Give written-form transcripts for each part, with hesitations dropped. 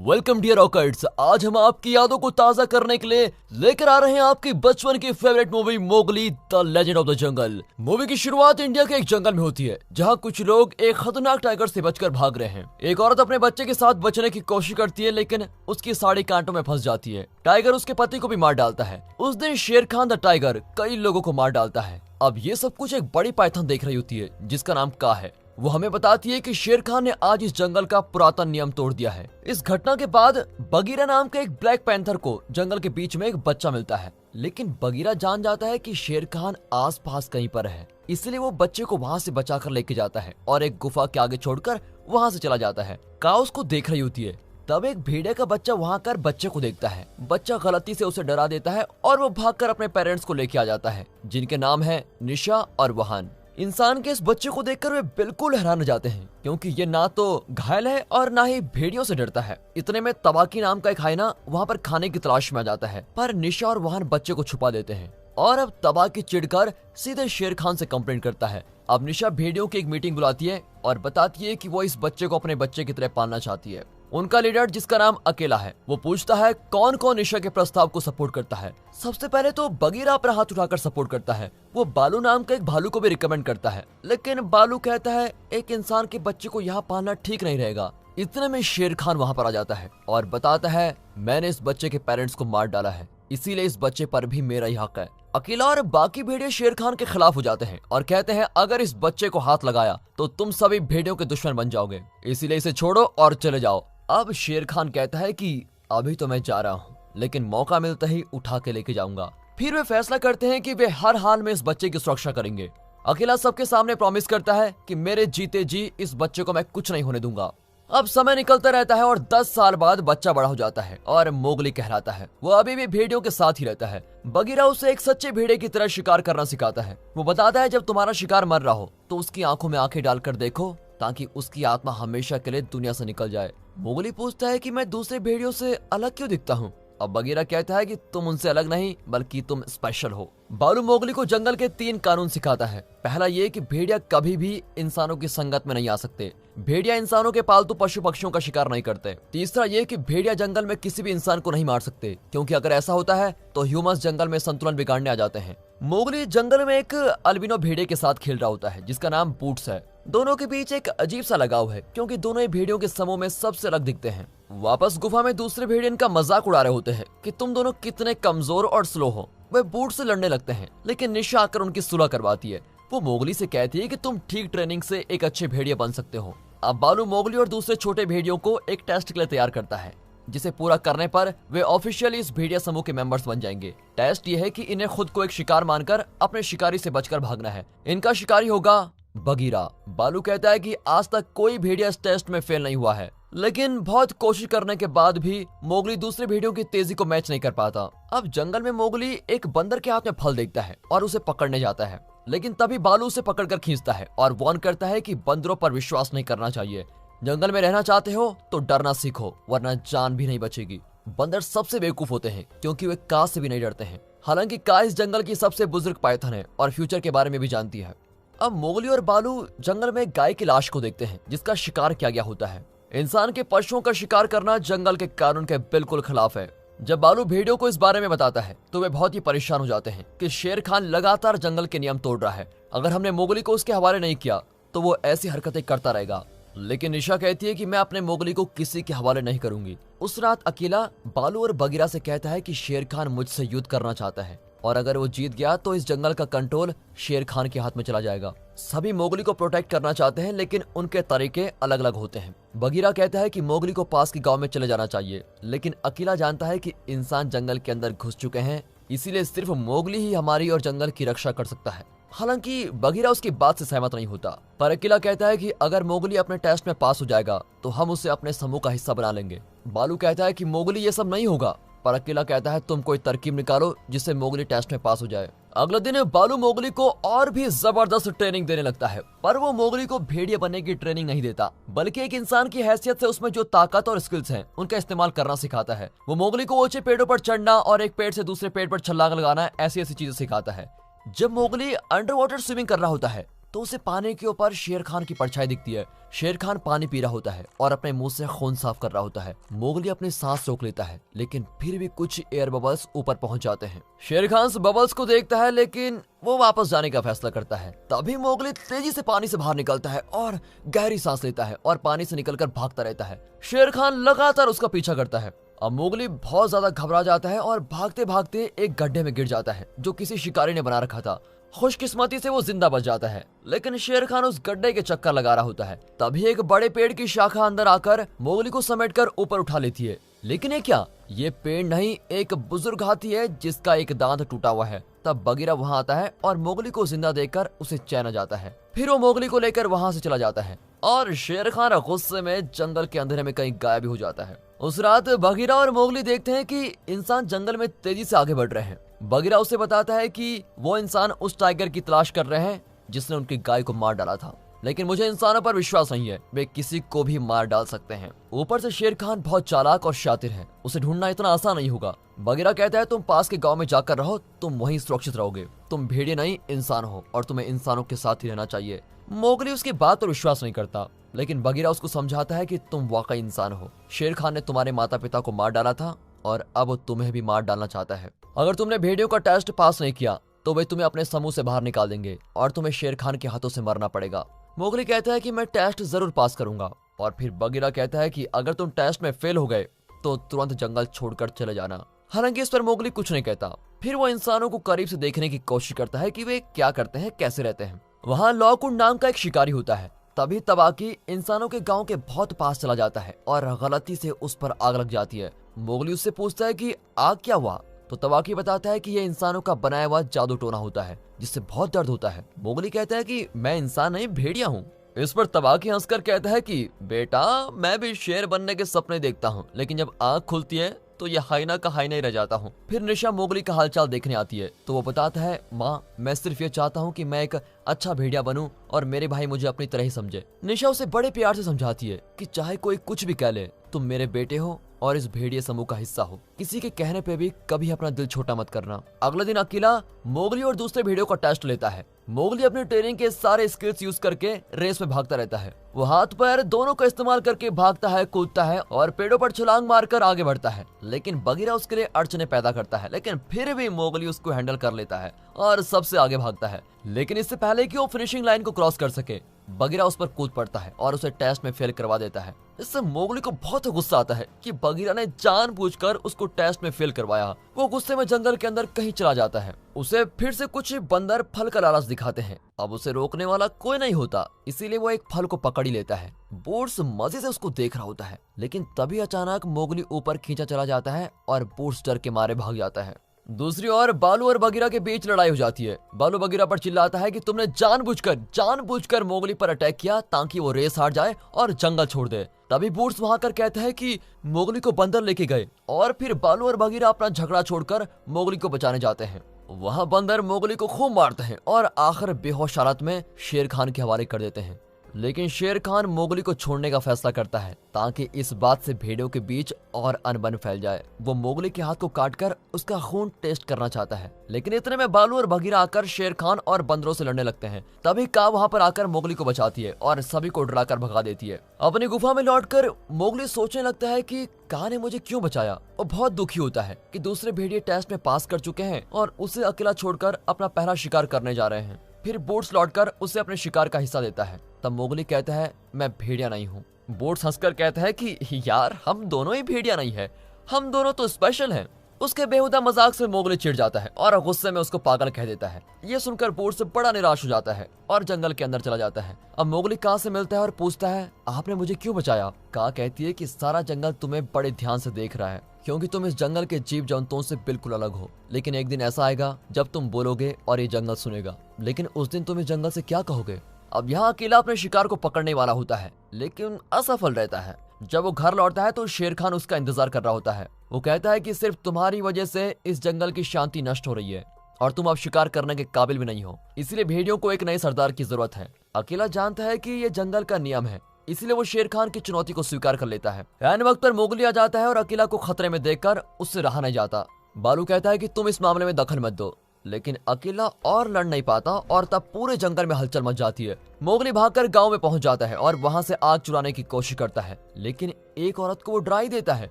Welcome dear रॉकर्ट्स। आज हम आपकी यादों को ताजा करने के लिए लेकर आ रहे हैं आपकी बचपन की favourite movie Mowgli the legend of the jungle. Movie की शुरुआत इंडिया के एक जंगल में होती है जहां कुछ लोग एक खतरनाक टाइगर से बचकर भाग रहे हैं। एक औरत अपने बच्चे के साथ बचने की कोशिश करती है लेकिन उसकी साड़ी कांटों में फंस जाती है। टाइगर उसके पति को भी मार डालता है। उस दिन शेर खान द टाइगर कई लोगों को मार डालता है। अब ये सब कुछ एक बड़ी पाइथन देख रही होती है जिसका नाम का है। वो हमें बताती है कि शेर खान ने आज इस जंगल का पुरातन नियम तोड़ दिया है। इस घटना के बाद बगीरा नाम के एक ब्लैक पैंथर को जंगल के बीच में एक बच्चा मिलता है, लेकिन बगीरा जान जाता है कि शेर खान आसपास कहीं पर है, इसलिए वो बच्चे को वहाँ से बचाकर लेके जाता है और एक गुफा के आगे छोड़कर वहाँ से चला जाता है। काओ उसको देख रही होती है। तब एक भेड़िया का बच्चा वहाँ कर बच्चे को देखता है। बच्चा गलती से उसे डरा देता है और वो भागकर अपने पेरेंट्स को लेके आ जाता है जिनके नाम है निशा और वहान। इंसान के इस बच्चे को देखकर वे बिल्कुल हैरान हो जाते हैं क्योंकि ये ना तो घायल है और ना ही भेड़ियों से डरता है। इतने में तबाकी नाम का एक हाइना वहाँ पर खाने की तलाश में आ जाता है, पर निशा और वहान बच्चे को छुपा देते हैं और अब तबाकी चिढ़कर सीधे शेर खान से कंप्लेंट करता है। अब निशा भेड़ियों की एक मीटिंग बुलाती है और बताती है कि वो इस बच्चे को अपने बच्चे की तरह पालना चाहती है। उनका लीडर जिसका नाम अकेला है वो पूछता है कौन कौन निशा के प्रस्ताव को सपोर्ट करता है। सबसे पहले तो बगीरा अपना हाथ उठाकर सपोर्ट करता है। वो बालू नाम का एक भालू को भी रिकमेंड करता है, लेकिन बालू कहता है एक इंसान के बच्चे को यहाँ पालना ठीक नहीं रहेगा। इतने में शेर खान वहाँ पर आ जाता है और बताता है मैंने इस बच्चे के पेरेंट्स को मार डाला है, इसीलिए इस बच्चे पर भी मेरा ही हक है। अकेला और बाकी भेड़िए शेर खान के खिलाफ हो जाते हैं और कहते हैं अगर इस बच्चे को हाथ लगाया तो तुम सभी भेड़ियों के दुश्मन बन जाओगे, इसीलिए इसे छोड़ो और चले जाओ। अब शेर खान कहता है कि अभी तो मैं जा रहा हूँ, लेकिन मौका मिलता ही उठा के लेके जाऊंगा। फिर वे फैसला करते हैं कि वे हर हाल में इस बच्चे की सुरक्षा करेंगे। अकेला सबके सामने प्रॉमिस करता है कि मेरे जीते जी इस बच्चे को मैं कुछ नहीं होने दूंगा। अब समय निकलता रहता है और 10 साल बाद बच्चा बड़ा हो जाता है और मोगली कहलाता है। वो अभी भी भेड़ियों के साथ ही रहता है। बगीरा उसे एक सच्चे भेड़िए की तरह शिकार करना सिखाता है। वो बताता है जब तुम्हारा शिकार मर रहा हो तो उसकी आंखों में आंखें डालकर देखो ताकि उसकी आत्मा हमेशा के लिए दुनिया से निकल जाए। मोगली पूछता है कि मैं दूसरे भेड़ियों से अलग क्यों दिखता हूँ। अब बगीरा कहता है कि तुम उनसे अलग नहीं बल्कि तुम स्पेशल हो। बालू मोगली को जंगल के 3 कानून सिखाता है। पहला ये कि भेड़िया कभी भी इंसानों की संगत में नहीं आ सकते। भेड़िया इंसानों के पालतू पशु पक्षियों का शिकार नहीं करते। तीसरा ये कि भेड़िया जंगल में किसी भी इंसान को नहीं मार सकते, क्योंकि अगर ऐसा होता है तो ह्यूमंस जंगल में संतुलन बिगाड़ने आ जाते हैं। मोगली जंगल में एक अल्बिनो भेड़िए के साथ खेल रहा होता है जिसका नाम बूट्स है। दोनों के बीच एक अजीब सा लगाव है क्योंकि दोनों ही भेड़ियों के समूह में सबसे अलग दिखते हैं। वापस गुफा में दूसरे भेड़िए इनका मजाक उड़ा रहे होते हैं कि तुम दोनों कितने कमजोर और स्लो हो। वे बूट से लड़ने लगते हैं लेकिन निशा आकर उनकी सुलह करवाती है। वो मोगली से कहती है कि तुम ठीक ट्रेनिंग से एक अच्छे भेड़िए बन सकते हो। अब बालू मोगली और दूसरे छोटे भेड़ियों को एक टेस्ट के लिए तैयार करता है जिसे पूरा करने पर वे ऑफिशियली इस भेड़िया समूह के मेंबर्स बन जाएंगे। टेस्ट ये है कि इन्हें खुद को एक शिकार मानकर अपने शिकारी से बचकर भागना है। इनका शिकारी होगा बगीरा। बालू कहता है कि आज तक कोई भेड़िया इस टेस्ट में फेल नहीं हुआ है, लेकिन बहुत कोशिश करने के बाद भी मोगली दूसरे भेड़ियों की तेजी को मैच नहीं कर पाता। अब जंगल में मोगली एक बंदर के हाथ में फल देखता है और उसे पकड़ने जाता है, लेकिन तभी बालू उसे पकड़कर खींचता है और वार्न करता है कि बंदरों पर विश्वास नहीं करना चाहिए। जंगल में रहना चाहते हो तो डरना सीखो वरना जान भी नहीं बचेगी। बंदर सबसे बेवकूफ होते हैं क्योंकि वे कां से भी नहीं डरते हैं। हालांकि कां इस जंगल की सबसे बुजुर्ग पाइथन है और फ्यूचर के बारे में भी जानती है। अब मोगली और बालू जंगल में गाय की लाश को देखते हैं जिसका शिकार किया गया होता है। इंसान के पशुओं का शिकार करना जंगल के कानून के बिल्कुल खिलाफ है। जब बालू भेड़ियों को इस बारे में बताता है तो वे बहुत ही परेशान हो जाते हैं कि शेर खान लगातार जंगल के नियम तोड़ रहा है। अगर हमने मोगली को उसके हवाले नहीं किया तो वो ऐसी हरकतें करता रहेगा। लेकिन निशा कहती है कि मैं अपने मोगली को किसी के हवाले नहीं करूंगी। उस रात अकेला बालू और बगीरा से कहता है कि शेर खान मुझसे युद्ध करना चाहता है और अगर वो जीत गया तो इस जंगल का कंट्रोल शेर खान के हाथ में चला जाएगा। सभी मोगली को प्रोटेक्ट करना चाहते हैं लेकिन उनके तरीके अलग अलग होते हैं। बगीरा कहता है कि मोगली को पास के गांव में चले जाना चाहिए, लेकिन अकेला जानता है कि इंसान जंगल के अंदर घुस चुके हैं, इसीलिए सिर्फ मोगली ही हमारी और जंगल की रक्षा कर सकता है। हालांकि बगीरा उसकी बात से सहमत नहीं होता, पर अकेला कहता है कि अगर मोगली अपने टेस्ट में पास हो जाएगा तो हम उसे अपने समूह का हिस्सा बना लेंगे। बालू कहता है कि मोगली ये सब नहीं होगा, पर अकेला कहता है तुम कोई तरकीब निकालो जिससे मोगली टेस्ट में पास हो जाए। अगले दिन बालू मोगली को और भी जबरदस्त ट्रेनिंग देने लगता है, पर वो मोगली को भेड़िया बनने की ट्रेनिंग नहीं देता, बल्कि एक इंसान की हैसियत से उसमें जो ताकत और स्किल्स हैं उनका इस्तेमाल करना सिखाता है। वो मोगली को ऊंचे पेड़ों पर चढ़ना और एक पेड़ से दूसरे पेड़ पर छलांग लगाना ऐसी ऐसी चीजें सिखाता है। जब मोगली अंडर वाटर स्विमिंग कर रहा होता है तो उसे पानी के ऊपर शेर खान की परछाई दिखती है। शेर खान पानी पी रहा होता है और अपने मुंह से खून साफ कर रहा होता है। मोगली अपनी सांस रोक लेता है, लेकिन फिर भी कुछ एयर बबल्स ऊपर पहुंच जाते हैं। शेर खान बबल्स को देखता है, लेकिन वो वापस जाने का फैसला करता है। तभी मोगली तेजी से पानी से बाहर निकलता है और गहरी सांस लेता है और पानी से निकलकर भागता रहता है। शेर खान लगातार उसका पीछा करता है। अब मोगली बहुत ज्यादा घबरा जाता है और भागते भागते एक गड्ढे में गिर जाता है जो किसी शिकारी ने बना रखा था। खुशकिस्मती से वो जिंदा बच जाता है, लेकिन शेर खान उस गड्ढे के चक्कर लगा रहा होता है। तभी एक बड़े पेड़ की शाखा अंदर आकर मोगली को समेटकर ऊपर उठा लेती है। लेकिन ये क्या, ये पेड़ नहीं, एक बुजुर्ग हाथी है जिसका एक दांत टूटा हुआ है। तब बगीरा वहां आता है और मोगली को जिंदा देखकर उसे चैन आ जाता है। फिर वो मोगली को लेकर वहां से चला जाता है और शेर खान गुस्से में जंगल के अंधेरे में कहीं गायब हो जाता है। उस रात बगीरा और मोगली देखते हैं कि इंसान जंगल में तेजी से आगे बढ़ रहे हैं। बगीरा उसे बताता है कि वो इंसान उस टाइगर की तलाश कर रहे हैं जिसने उनकी गाय को मार डाला था, लेकिन मुझे इंसानों पर विश्वास नहीं है, वे किसी को भी मार डाल सकते हैं। ऊपर से शेर खान बहुत चालाक और शातिर है, उसे ढूंढना इतना आसान नहीं होगा। बगीरा कहता है तुम पास के गांव में जाकर रहो, तुम वहीं सुरक्षित रहोगे। तुम भेड़िए नहीं इंसान हो और तुम्हें इंसानों के साथ ही रहना चाहिए। मोगली उसकी बात पर विश्वास नहीं करता, लेकिन बगीरा उसको समझाता है कि तुम वाकई इंसान हो। शेर खान ने तुम्हारे माता पिता को मार डाला था और अब वो तुम्हें भी मार डालना चाहता है। अगर तुमने भेड़ियों का टेस्ट पास नहीं किया तो वे तुम्हें अपने समूह से बाहर निकाल देंगे और तुम्हें शेर खान के हाथों से मरना पड़ेगा। मोगली कहता है कि मैं टेस्ट जरूर पास करूंगा। और फिर बगीरा कहता है कि अगर तुम टेस्ट में फेल हो गए तो तुरंत जंगल छोड़कर चले जाना। हालांकि इस पर मोगली कुछ नहीं कहता। फिर वो इंसानों को करीब से देखने की कोशिश करता है कि वे क्या करते हैं, कैसे रहते हैं। वहाँ लॉकुंड नाम का एक शिकारी होता है। तभी तबाकी इंसानों के गांव के बहुत पास चला जाता है और गलती से उस पर आग लग जाती है। मोगली उससे पूछता है कि आग क्या हुआ, तो तबाकी बताता है कि ये इंसानों का बनाया हुआ जादू टोना होता है जिससे बहुत दर्द होता है। मोगली कहता है कि मैं इंसान नहीं, भेड़िया हूँ। इस पर तबाकी हंसकर कहता है कि बेटा, मैं भी शेर बनने के सपने देखता हूँ, लेकिन जब आँख खुलती है तो ये हाइना का हाइना ही रह जाता हूँ। फिर निशा मोगली का हालचाल देखने आती है तो वो बताता है, माँ मैं सिर्फ ये चाहता हूँ कि मैं एक अच्छा भेड़िया बनूं और मेरे भाई मुझे अपनी तरह ही समझे। निशा उसे बड़े प्यार से समझाती है कि चाहे कोई कुछ भी कह ले, तुम मेरे बेटे हो और इस भेड़िए समूह का हिस्सा हो। किसी के कहने पे भी कभी अपना दिल छोटा मत करना। अगले दिन अकेला मोगली और दूसरे भेड़ियों का टेस्ट लेता है। मोगली अपने ट्रेनिंग के सारे स्किल्स यूज करके रेस में भागता रहता है। वो हाथ पैर दोनों का इस्तेमाल करके भागता है, कूदता है और पेड़ों पर छलांग मारकर आगे बढ़ता है। लेकिन बगीरा उसके लिए अड़चने पैदा करता है, लेकिन फिर भी मोगली उसको हैंडल कर लेता है और सबसे आगे भागता है। लेकिन इससे पहले कि वो फिनिशिंग लाइन को क्रॉस कर सके, बगीरा उस पर कूद पड़ता है और उसे टेस्ट में फेल करवा देता है। इससे मोगली को बहुत गुस्सा आता है कि बगीरा ने जानबूझकर उसको टेस्ट में फेल करवाया। वो गुस्से में जंगल के अंदर कहीं चला जाता है। उसे फिर से कुछ बंदर फल का लालच दिखाते हैं। अब उसे रोकने वाला कोई नहीं होता, इसीलिए वो एक फल को पकड़ ही लेता है। बूट्स मजे से उसको देख रहा होता है, लेकिन तभी अचानक मोगली ऊपर खींचा चला जाता है और बूट्स डर के मारे भाग जाता है। दूसरी ओर बालू और बगीरा के बीच लड़ाई हो जाती है। बालू बगीरा पर चिल्लाता है कि तुमने जानबूझकर मोगली पर अटैक किया ताकि वो रेस हार जाए और जंगल छोड़ दे। तभी बूट्स वहां कर कहता है कि मोगली को बंदर लेके गए और फिर बालू और बगीरा अपना झगड़ा छोड़कर मोगली को बचाने जाते हैं। वहां बंदर मोगली को खूब मारते हैं और आखिर बेहोश हालत में शेर खान के हवाले कर देते हैं। लेकिन शेर खान मोगली को छोड़ने का फैसला करता है ताकि इस बात से भेड़ियों के बीच और अनबन फैल जाए। वो मोगली के हाथ को काटकर उसका खून टेस्ट करना चाहता है, लेकिन इतने में बालू और बगीरा आकर शेर खान और बंदरों से लड़ने लगते हैं। तभी का वहां पर आकर मोगली को बचाती है और सभी को डराकर भगा देती है। अपनी गुफा में लौटकर मोगली सोचने लगता है कि का ने मुझे क्यों बचाया। वो बहुत दुखी होता है कि दूसरे भेड़िए टेस्ट में पास कर चुके हैं और उसे अकेला छोड़कर अपना पहला शिकार करने जा रहे हैं। फिर बूट्स लौटकर उसे अपने शिकार का हिस्सा देता है। तब मोगली कहता है, मैं भेड़िया नहीं हूँ। बूट्स हंसकर कहता है कि यार, हम दोनों ही भेड़िया नहीं है, हम दोनों तो स्पेशल हैं। उसके बेहुदा मजाक से मोगली चिढ़ जाता है और गुस्से में उसको पागल कह देता है। ये सुनकर बूट्स बड़ा निराश हो जाता है और जंगल के अंदर चला जाता है। अब मोगली का से मिलता है और पूछता है, आपने मुझे क्यों बचाया। का कहती है कि सारा जंगल तुम्हें बड़े ध्यान से देख रहा है क्योंकि तुम इस जंगल के जीव जंतुओं से बिल्कुल अलग हो। लेकिन एक दिन ऐसा आएगा जब तुम बोलोगे और ये जंगल सुनेगा, लेकिन उस दिन तुम इस जंगल से क्या कहोगे। अब यहाँ अकेला अपने शिकार को पकड़ने वाला होता है, लेकिन असफल रहता है। जब वो घर लौटता है तो शेर खान उसका इंतजार कर रहा होता है। वो कहता है कि सिर्फ तुम्हारी वजह से इस जंगल की शांति नष्ट हो रही है और तुम अब शिकार करने के काबिल भी नहीं हो, इसलिए भेड़ियों को एक नए सरदार की जरूरत है। अकेला जानता है कि ये जंगल का नियम है, इसलिए वो शेर खान की चुनौती को स्वीकार कर लेता है। ऐन वक्त पर मोगली आ जाता है और अकेला को खतरे में देखकर उससे रहा नहीं जाता। बालू कहता है कि तुम इस मामले में दखल मत दो, लेकिन अकेला और लड़ नहीं पाता और तब पूरे जंगल में हलचल मच जाती है। मोगली भागकर गांव में पहुंच जाता है और वहां से आग चुराने की कोशिश करता है, लेकिन एक औरत को वो डरा ही देता है।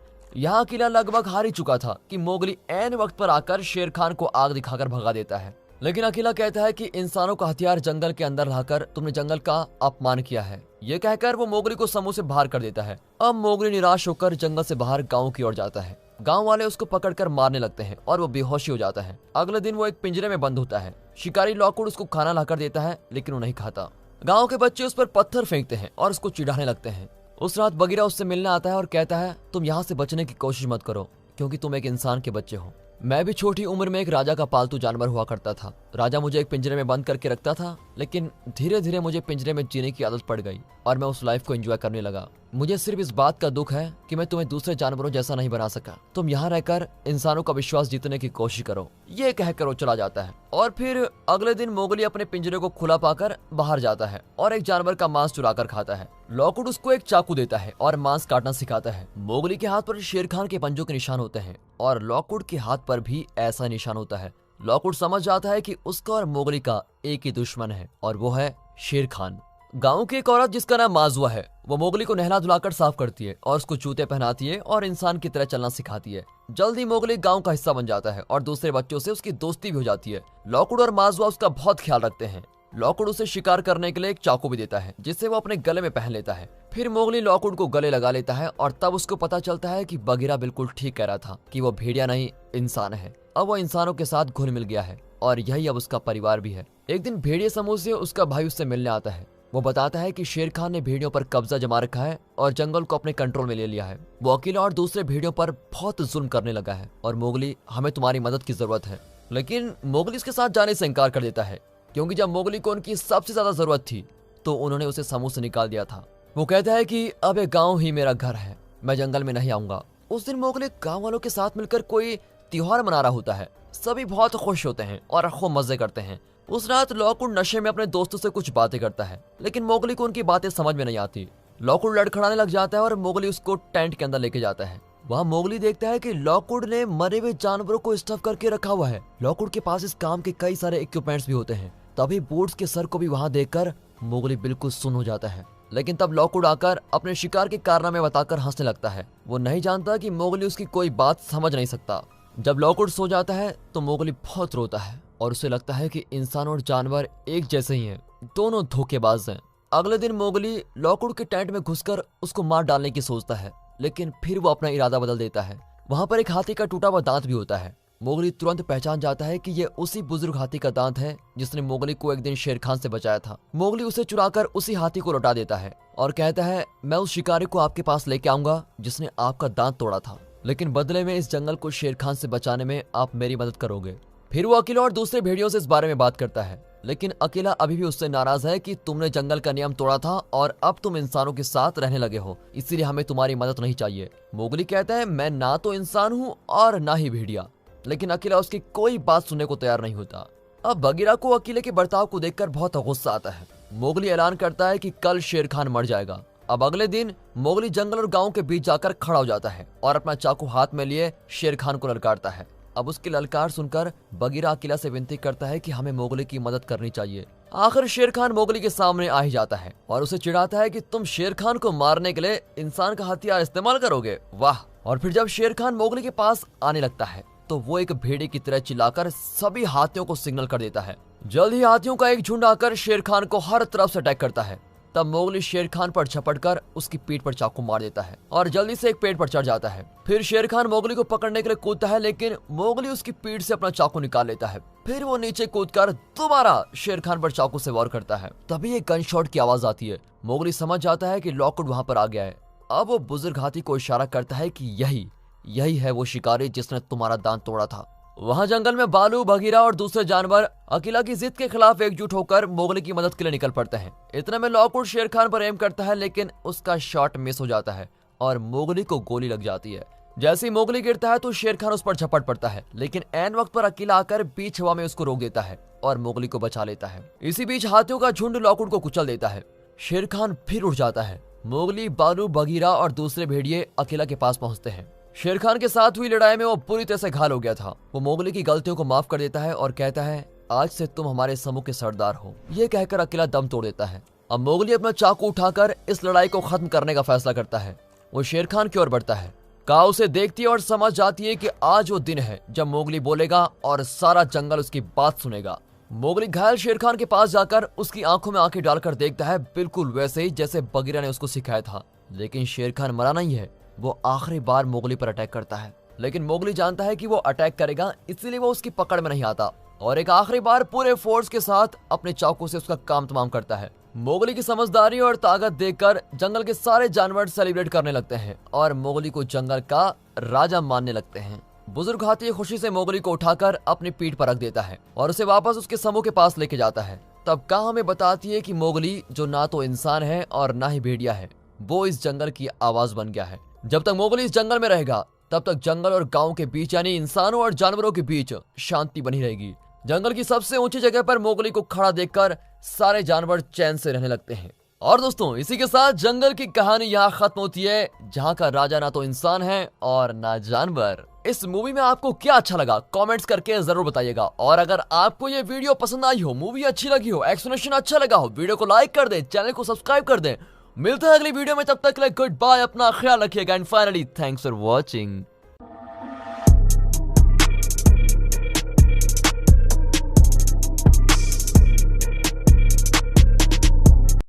यहाँ अकेला लगभग हार ही चुका था कि मोगली ऐन वक्त पर आकर शेर खान को आग दिखाकर भगा देता है। लेकिन अकेला कहता है कि इंसानों का हथियार जंगल के अंदर लाकर तुमने जंगल का अपमान किया है। ये कहकर वो मोगली को समूह से बाहर कर देता है। अब मोगली निराश होकर जंगल से बाहर गांव की ओर जाता है। गांव वाले उसको पकड़कर मारने लगते हैं और वो बेहोशी हो जाता है। अगले दिन वो एक पिंजरे में बंद होता है। शिकारी लॉकवुड उसको खाना लाकर देता है, लेकिन वो नहीं खाता। गांव के बच्चे उस पर पत्थर फेंकते हैं और उसको चिढ़ाने लगते हैं। उस रात बगीरा उससे मिलने आता है और कहता है, तुम यहाँ से बचने की कोशिश मत करो, क्योंकि तुम एक इंसान के बच्चे हो। मैं भी छोटी उम्र में एक राजा का पालतू जानवर हुआ करता था। राजा मुझे एक पिंजरे में बंद करके रखता था, लेकिन धीरे धीरे मुझे पिंजरे में जीने की आदत पड़ गई और मैं उस लाइफ को एंजॉय करने लगा। मुझे सिर्फ इस बात का दुख है कि मैं तुम्हें दूसरे जानवरों जैसा नहीं बना सका। तुम यहाँ रहकर इंसानों का विश्वास जीतने की कोशिश करो। ये कहकर वो चला जाता है। और फिर अगले दिन मोगली अपने पिंजरे को खुला पाकर बाहर जाता है और एक जानवर का मांस चुराकर खाता है। लॉकवुड उसको एक चाकू देता है और मांस काटना सिखाता है। मोगली के हाथ पर शेर खान के पंजों के निशान होते हैं और लॉकवुड के हाथ पर भी ऐसा निशान होता है। लॉकवुड समझ जाता है कि उसका और मोगली का एक ही दुश्मन है और वो है शेर खान। गांव की एक औरत जिसका नाम माजुआ है, वो मोगली को नहला धुलाकर साफ करती है और उसको जूते पहनाती है और इंसान की तरह चलना सिखाती है। जल्दी मोगली गांव का हिस्सा बन जाता है और दूसरे बच्चों से उसकी दोस्ती भी हो जाती है। लॉकवुड और माजुआ उसका बहुत ख्याल रखते हैं। लॉकवुड उसे शिकार करने के लिए एक चाकू भी देता है, जिसे वो अपने गले में पहन लेता है। फिर मोगली लॉकवुड को गले लगा लेता है और तब उसको पता चलता है कि बगीरा बिल्कुल ठीक कह रहा था कि वो भेड़िया नहीं इंसान है। अब वो इंसानों के साथ घुल मिल गया है और यही अब उसका परिवार भी है। एक दिन भेड़िया समूह से उसका भाई उससे मिलने आता है। वो बताता है कि शेर खान ने भेड़ियों पर कब्जा जमा रखा है और जंगल को अपने कंट्रोल में ले लिया है। वो अकेला और दूसरे भेड़ियों पर बहुत जुल्म करने लगा है और मोगली, हमें तुम्हारी मदद की जरूरत है। लेकिन मोगली इसके साथ जाने से इनकार कर देता है, क्योंकि जब मोगली को उनकी सबसे ज्यादा जरूरत थी तो उन्होंने उसे समूह से निकाल दिया था। वो कहता है कि अब ये गाँव ही मेरा घर है, मैं जंगल में नहीं आऊंगा। उस दिन मोगली गाँव वालों के साथ मिलकर कोई त्योहार मना रहा होता है। सभी बहुत खुश होते हैं और खूब मजे करते हैं। उस रात लॉकवुड नशे में अपने दोस्तों से कुछ बातें करता है, लेकिन मोगली को उनकी बातें समझ में नहीं आती। लॉकवुड लड़खड़ाने लग जाता है और मोगली उसको टेंट के अंदर लेके जाता है। वहाँ मोगली देखता है कि लॉकवुड ने मरे हुए जानवरों को स्टफ करके रखा हुआ है। लॉकवुड के पास इस काम के कई सारे इक्विपमेंट्स भी होते हैं। तभी बूट्स के सर को भी वहाँ देखकर मोगली बिल्कुल सुन्न हो जाता है। लेकिन तब लॉकवुड आकर अपने शिकार के कारनामे बताकर हंसने लगता है। वो नहीं जानता कि मोगली उसकी कोई बात समझ नहीं सकता। जब लॉकवुड सो जाता है तो मोगली बहुत रोता है और उसे लगता है कि इंसान और जानवर एक जैसे ही हैं, दोनों धोखेबाज हैं। अगले दिन मोगली लॉकवुड के टेंट में घुसकर उसको मार डालने की सोचता है, लेकिन फिर वो अपना इरादा बदल देता है। वहां पर एक हाथी का टूटा हुआ दांत भी होता है। मोगली तुरंत पहचान जाता है कि ये उसी बुजुर्ग हाथी का दांत है जिसने मोगली को एक दिन शेर खान से बचाया था। मोगली उसे चुराकर उसी हाथी को लौटा देता है और कहता है, मैं उस शिकारी को आपके पास लेके आऊंगा जिसने आपका दांत तोड़ा था, लेकिन बदले में इस जंगल को शेर खान से बचाने में आप मेरी मदद करोगे। फिर वो अकेला और दूसरे भेड़ियों से इस बारे में बात करता है, लेकिन अकेला अभी भी उससे नाराज है कि तुमने जंगल का नियम तोड़ा था और अब तुम इंसानों के साथ रहने लगे हो, इसीलिए हमें तुम्हारी मदद नहीं चाहिए। मोगली कहता है, मैं ना तो इंसान हूँ और ना ही भेड़िया, लेकिन अकेला उसकी कोई बात सुनने को तैयार नहीं होता। अब बगीरा को अकेले के बर्ताव को देखकर बहुत गुस्सा आता है। मोगली ऐलान करता है कि कल शेर खान मर जाएगा। अब अगले दिन मोगली जंगल और गांव के बीच जाकर खड़ा हो जाता है और अपना चाकू हाथ में लिए शेर खान को ललकारता है। अब उसकी ललकार सुनकर बगीरा अकेला से विनती करता है कि हमें मोगली की मदद करनी चाहिए। आखिर शेर खान मोगली के सामने आ ही जाता है और उसे चिढ़ाता है कि तुम शेर खान को मारने के लिए इंसान का हथियार इस्तेमाल करोगे, वाह। और फिर जब शेर खान मोगली के पास आने लगता है तो वो एक भेड़िए की तरह चिल्लाकर सभी हाथियों को सिग्नल कर देता है। जल्द ही हाथियों का एक झुंड आकर शेर खान को हर तरफ से अटैक करता है। तब मोगली शेर खान पर झपटकर उसकी पीठ पर चाकू मार देता है और जल्दी से एक पेड़ पर चढ़ जाता है। फिर शेर खान मोगली को पकड़ने के लिए कूदता है, लेकिन मोगली उसकी पीठ से अपना चाकू निकाल लेता है। फिर वो नीचे कूदकर दोबारा शेर खान पर चाकू से वार करता है। तभी एक गन शॉट की आवाज आती है। मोगली समझ जाता है कि लॉकवुड वहां पर आ गया है। अब वो बुजुर्ग हाथी को इशारा करता है कि यही है वो शिकारी जिसने तुम्हारा दांत तोड़ा था। वहां जंगल में बालू, बगीरा और दूसरे जानवर अकेला की जिद के खिलाफ एकजुट होकर मोगली की मदद के लिए निकल पड़ते हैं। इतने में लॉकवुड शेर खान पर एम करता है, लेकिन उसका शॉट मिस हो जाता है और मोगली को गोली लग जाती है। जैसे ही मोगली गिरता है तो शेर खान उस पर झपट पड़ता है, लेकिन ऐन वक्त पर अकेला आकर बीच हवा में उसको रोक देता है और मोगली को बचा लेता है। इसी बीच हाथियों का झुंड लॉकवुड को कुचल देता है। शेर खान फिर उठ जाता है। मोगली, बालू, बगीरा और दूसरे भेड़िए अकेला के पास पहुंचते हैं। शेर खान के साथ हुई लड़ाई में वो पूरी तरह से घायल हो गया था। वो मोगली की गलतियों को माफ कर देता है और कहता है, आज से तुम हमारे समूह के सरदार हो। ये कहकर अकेला दम तोड़ देता है। अब मोगली अपना चाकू उठाकर इस लड़ाई को खत्म करने का फैसला करता है। वो शेर खान की ओर बढ़ता है। काऊ उसे देखती है और समझ जाती है कि आज वो दिन है जब मोगली बोलेगा और सारा जंगल उसकी बात सुनेगा। मोगली घायल शेर खान के पास जाकर उसकी आंखों में आंखें डालकर देखता है, बिल्कुल वैसे ही जैसे बगीरा ने उसको सिखाया था। लेकिन शेर खान मरा नहीं है। वो आखिरी बार मोगली पर अटैक करता है, लेकिन मोगली जानता है कि वो अटैक करेगा, इसलिए वो उसकी पकड़ में नहीं आता और एक आखिरी बार पूरे फोर्स के साथ अपने चाकू से उसका काम तमाम करता है। मोगली की समझदारी और ताकत देखकर जंगल के सारे जानवर सेलिब्रेट करने लगते हैं और मोगली को जंगल का राजा मानने लगते हैं। बुजुर्ग हाथी खुशी से मोगली को उठाकर अपनी पीठ पर रख देता है और उसे वापस उसके समूह के पास लेके जाता है। तब कहानी हमें बताती है कि मोगली, जो ना तो इंसान है और ना ही भेड़िया है, वो इस जंगल की आवाज बन गया है। जब तक मोगली इस जंगल में रहेगा तब तक जंगल और गांव के बीच यानी इंसानों और जानवरों के बीच शांति बनी रहेगी। जंगल की सबसे ऊंची जगह पर मोगली को खड़ा देखकर सारे जानवर चैन से रहने लगते हैं। और दोस्तों, इसी के साथ जंगल की कहानी यहाँ खत्म होती है, जहाँ का राजा ना तो इंसान है और ना जानवर। इस मूवी में आपको क्या अच्छा लगा कमेंट्स करके जरूर बताइएगा। और अगर आपको ये वीडियो पसंद आई हो, मूवी अच्छी लगी हो, एक्सप्लेनेशन अच्छा लगा हो, वीडियो को लाइक कर दें, चैनल को सब्सक्राइब कर दें। मिलते हैं अगली वीडियो में, तब तक के लिए गुड बाय, अपना ख्याल रखिएगा and finally thanks for watching.